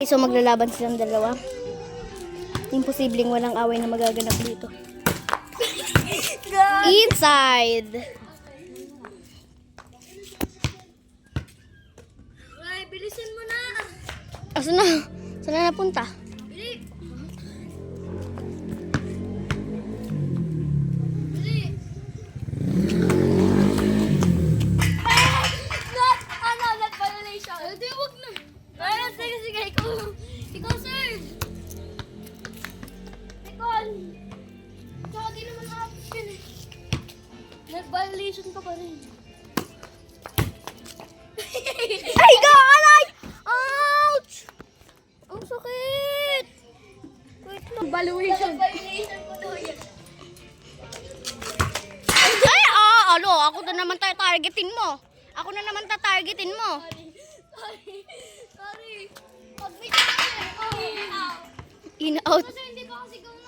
So maglalaban silang dalawa. Imposibleng walang away na magaganap dito. Inside! Ay, bilisin mo na! Asan na? Saan na napunta? Bili! Bili! Not violation! Hindi, huwag na! Ay, sige, ikaw! Ikaw, sir! Ikaw! Tsaka di naman nakapos yun eh. Net violation ka pa rin. Ay, gaalay! Ouch! Ang sakit! Wait lang. Violation ko to yun. Ay, ano? Ako na naman targetin mo. Ako na naman tatargetin mo. Sorry. Pag-meet ka kasi. In out. Kasi hindi pa kasi gawin.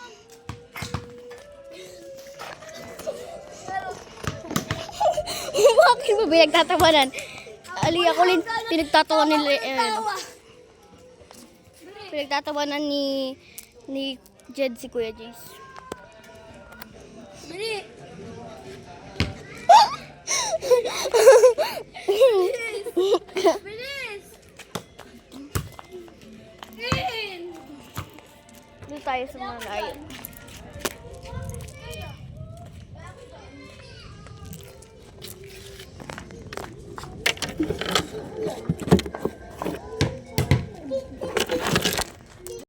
Bakit mo pinagtatawanan? Ali ako rin pinagtatawanan nila. Pinagtatawanan ni Jed si Kuya Jace. Bili!